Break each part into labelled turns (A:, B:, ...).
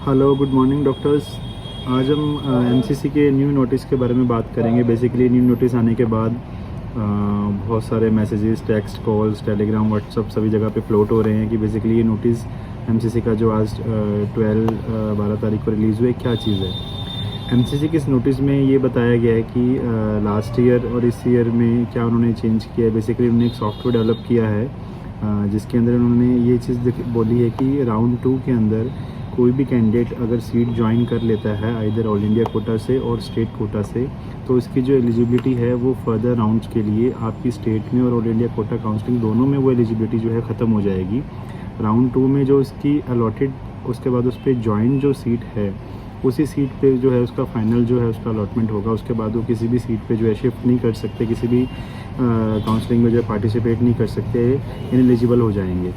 A: Hello, good morning doctors. आज हम MCC के न्यू नोटिस के बारे में बात करेंगे। बेसिकली न्यू नोटिस आने के बाद बहुत सारे messages, text, calls, Telegram, WhatsApp सभी जगह पे फ्लोट हो रहे हैं कि बेसिकली ये नोटिस एमसीसी का जो आज 12 तारीख को रिलीज़ हुआ है, क्या चीज़ है। एमसीसी के इस नोटिस में ये बताया गया है कि लास्ट ईयर और इस ईयर में क्या उन्होंने चेंज किया है। बेसिकली उन्होंने एक सॉफ्टवेयर डेवलप किया है जिसके अंदर उन्होंने ये चीज़ बोली है कि राउंड 2 के अंदर कोई भी कैंडिडेट अगर सीट ज्वाइन कर लेता है आइदर ऑल इंडिया कोटा से और स्टेट कोटा से, तो इसकी जो एलिजिबिलिटी है वो फर्दर राउंड्स के लिए आपकी स्टेट में और ऑल इंडिया कोटा काउंसलिंग दोनों में वो एलिजिबिलिटी जो है ख़त्म हो जाएगी। राउंड 2 में जो इसकी अलॉटेड, उसके बाद उस पर ज्वाइन जो सीट है उसी सीट पे जो है उसका फाइनल जो है उसका अलॉटमेंट होगा। उसके बाद वो किसी भी सीट पे जो है शिफ्ट नहीं कर सकते, किसी भी काउंसलिंग में जो है पार्टिसिपेट नहीं कर सकते, इनएलिजिबल हो जाएंगे।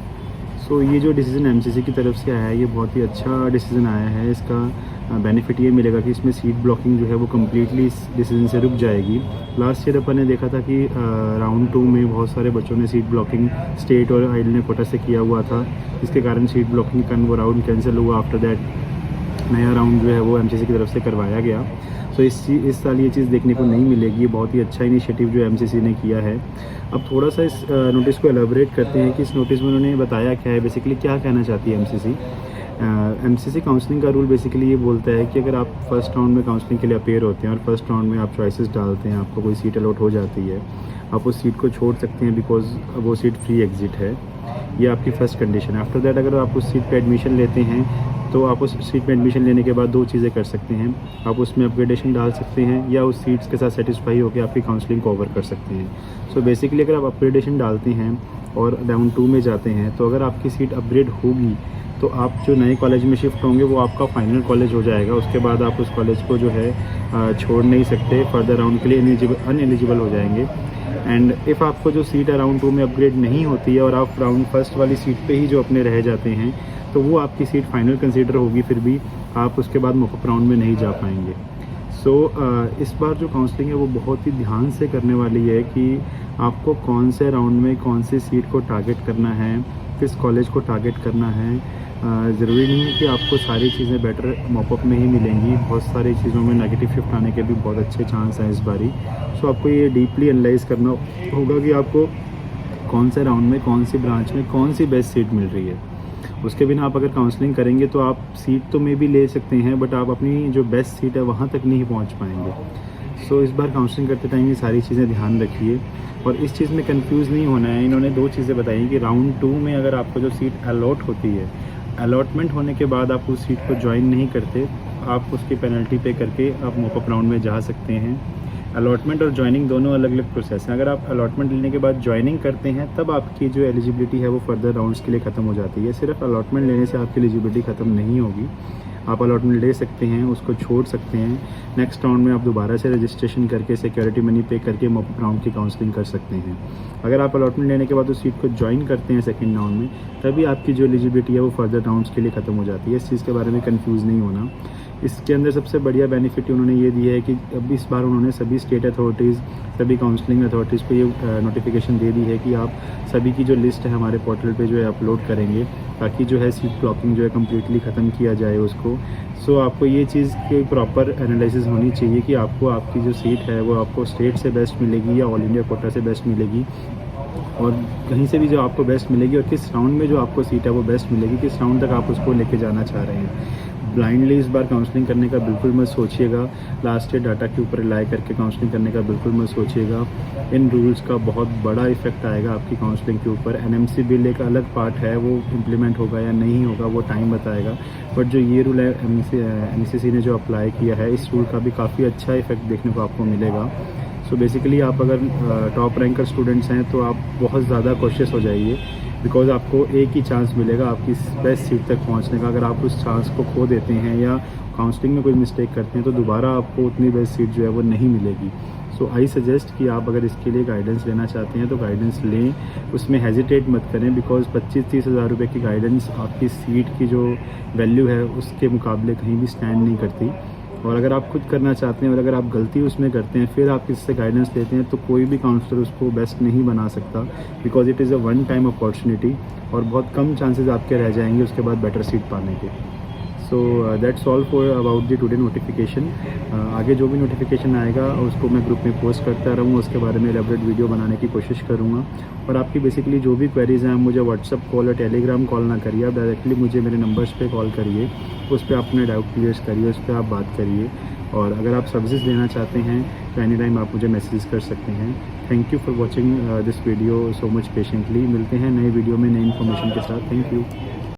A: सो ये जो डिसीज़न एमसीसी की तरफ से आया है ये बहुत ही अच्छा डिसीज़न आया है। इसका बेनिफिट ये मिलेगा कि इसमें सीट ब्लॉकिंग जो है वो कम्प्लीटली इस डिसीज़न से रुक जाएगी। लास्ट ईयर अपन ने देखा था कि राउंड 2 में बहुत सारे बच्चों ने सीट ब्लॉकिंग स्टेट और ऑल इंडिया कोटा से किया हुआ था, जिसके कारण सीट ब्लॉकिंग का वो राउंड कैंसिल हुआ। आफ्टर दैट नया राउंड जो है वो एमसीसी की तरफ से करवाया गया। तो इस साल ये चीज़ देखने को नहीं मिलेगी। ये बहुत ही अच्छा इनिशिएटिव जो एमसीसी ने किया है। अब थोड़ा सा इस नोटिस को एलाबोरेट करते हैं कि इस नोटिस में उन्होंने बताया क्या है, बेसिकली क्या कहना चाहती है एमसीसी। एमसीसी काउंसलिंग का रूल बेसिकली ये बोलता है कि अगर आप फर्स्ट राउंड में काउंसलिंग के लिए अपेयर होते हैं और फर्स्ट राउंड में आप चॉइसेस डालते हैं, आपको कोई सीट अलॉट हो जाती है, आप उस सीट को छोड़ सकते हैं बिकॉज वो सीट फ्री एग्जिट है। ये आपकी फ़र्स्ट कंडीशन है। आफ्टर दैट अगर आप उस सीट पर एडमिशन लेते हैं तो आप उस सीट में एडमिशन लेने के बाद दो चीज़ें कर सकते हैं। आप उसमें अपग्रेडेशन डाल सकते हैं या उस सीट्स के साथ सेटिस्फाई होकर आपकी काउंसलिंग को ओवर कर सकते हैं। सो बेसिकली अगर आप अपग्रेडेशन डालते हैं और राउंड 2 में जाते हैं तो अगर आपकी सीट अपग्रेड होगी तो आप जो नए कॉलेज में शिफ्ट होंगे वो आपका फाइनल कॉलेज हो जाएगा। उसके बाद आप उस कॉलेज को जो है छोड़ नहीं सकते, फर्दर राउंड के लिए अनएलिजिबल हो जाएंगे। एंड इफ़ आपको जो सीट है राउंड 2 में अपग्रेड नहीं होती है और आप राउंड फर्स्ट वाली सीट पे ही जो अपने रह जाते हैं तो वो आपकी सीट फाइनल कंसीडर होगी, फिर भी आप उसके बाद मॉपअप राउंड में नहीं जा पाएंगे। सो इस बार जो काउंसलिंग है वो बहुत ही ध्यान से करने वाली है कि आपको कौन से राउंड में कौन सी सीट को टारगेट करना है, किस कॉलेज को टारगेट करना है। ज़रूरी नहीं है कि आपको सारी चीज़ें बेटर मॉपअप में ही मिलेंगी। बहुत सारी चीज़ों में नेगेटिव शिफ्ट आने के भी बहुत अच्छे चांस हैं इस बारी। सो आपको ये डीपली एनालाइज करना होगा कि आपको कौन से राउंड में कौन सी ब्रांच में कौन सी बेस्ट सीट मिल रही है। उसके बिना आप अगर काउंसलिंग करेंगे तो आप सीट तो मे भी ले सकते हैं बट आप अपनी जो बेस्ट सीट है वहाँ तक नहीं पहुँच पाएंगे। सो इस बार काउंसलिंग करते टाइम ये सारी चीज़ें ध्यान रखिए और इस चीज़ में कंफ्यूज नहीं होना है। इन्होंने दो चीज़ें बताई कि राउंड 2 में अगर आपको जो सीट अलॉट होती है, अलॉटमेंट होने के बाद आप उस सीट को ज्वाइन नहीं करते, आप उसकी पेनल्टी पे करके आप मॉपअप राउंड में जा सकते हैं। अलॉटमेंट और ज्वाइनिंग दोनों अलग अलग प्रोसेस हैं। अगर आप अलॉटमेंट लेने के बाद ज्वाइनिंग करते हैं तब आपकी जो एलिजिबिलिटी है वो फर्दर राउंड्स के लिए ख़त्म हो जाती है। सिर्फ अलॉटमेंट लेने से आपकी एलिजिबिलिटी ख़त्म नहीं होगी। आप अलॉटमेंट ले सकते हैं, उसको छोड़ सकते हैं, नेक्स्ट राउंड में आप दोबारा से रजिस्ट्रेशन करके सिक्योरिटी मनी पे करके मॉपअप राउंड की काउंसलिंग कर सकते हैं। अगर आप अलॉटमेंट लेने के बाद उस सीट को ज्वाइन करते हैं सेकंड राउंड में, तभी आपकी जो एलिजिबिलिटी है वो फर्दर राउंड्स के लिए ख़त्म हो जाती है। इस चीज़ के बारे में कंफ्यूज नहीं होना। इसके अंदर सबसे बढ़िया बेनिफिट उन्होंने ये दिया है कि अब इस बार उन्होंने सभी स्टेट अथॉरिटीज़, सभी काउंसलिंग अथॉरिटीज़ को ये नोटिफिकेशन दे दी है कि आप सभी की जो लिस्ट है हमारे पोर्टल पे जो है अपलोड करेंगे ताकि जो है सीट ब्लॉकिंग जो है कम्प्लीटली ख़त्म किया जाए उसको। सो आपको ये चीज़ की प्रॉपर एनालिसिस होनी चाहिए कि आपको आपकी जो सीट है वो आपको स्टेट से बेस्ट मिलेगी या ऑल इंडिया कोटा से बेस्ट मिलेगी, और कहीं से भी जो आपको बेस्ट मिलेगी और किस राउंड में जो आपको सीट है वो बेस्ट मिलेगी, किस राउंड तक आप उसको लेके जाना चाह रहे हैं। ब्लाइंडली इस बार काउंसलिंग करने का बिल्कुल मत सोचिएगा। लास्ट ईयर डाटा के ऊपर रिलाई करके काउंसलिंग करने का बिल्कुल मत सोचिएगा। इन रूल्स का बहुत बड़ा इफेक्ट आएगा आपकी काउंसलिंग के ऊपर। एनएमसी बिल एक अलग पार्ट है, वो इम्प्लीमेंट होगा या नहीं होगा वो टाइम बताएगा, बट जो ये रूल है एमसीसी ने जो अप्लाई किया है, इस रूल का भी काफ़ी अच्छा इफेक्ट देखने को आपको मिलेगा। सो बेसिकली आप अगर टॉप रैंकर स्टूडेंट्स हैं तो आप बहुत ज़्यादा कोशिश हो जाइए बिकॉज आपको एक ही चांस मिलेगा आपकी बेस्ट सीट तक पहुंचने का। अगर आप उस चांस को खो देते हैं या काउंसलिंग में कोई मिस्टेक करते हैं तो दोबारा आपको उतनी बेस्ट सीट जो है वो नहीं मिलेगी। सो आई सजेस्ट कि आप अगर इसके लिए गाइडेंस लेना चाहते हैं तो गाइडेंस लें, उसमें हेजिटेट मत करें बिकॉज 25-30 हज़ार रुपये की गाइडेंस आपकी सीट की जो वैल्यू है उसके मुकाबले कहीं भी स्टैंड नहीं करती। और अगर आप खुद करना चाहते हैं और अगर आप गलती उसमें करते हैं फिर आप किसी से गाइडेंस लेते हैं तो कोई भी काउंसलर उसको बेस्ट नहीं बना सकता because it is a one time opportunity और बहुत कम चांसेस आपके रह जाएंगे उसके बाद बेटर सीट पाने के। So that's all for about the today notification. आगे जो भी नोटिफिकेशन आएगा उसको मैं ग्रुप में पोस्ट करता रहूँगा, उसके बारे में एलेबरेट वीडियो बनाने की कोशिश करूँगा। और आपकी बेसिकली जो भी क्वेरीज़ हैं, मुझे व्हाट्सअप कॉल या टेलीग्राम कॉल ना करिए, आप डायरेक्टली मुझे मेरे नंबर्स पे कॉल करिए, उस पर अपने डाउट क्लियर करिए, उस पर आप बात करिए। और अगर आप सर्विसेज लेना चाहते हैं तो एनी टाइम आप मुझे मैसेज कर सकते हैं। Thank you for watching this video so much patiently. मिलते हैं नए वीडियो में नई इन्फॉर्मेशन के साथ। Thank you.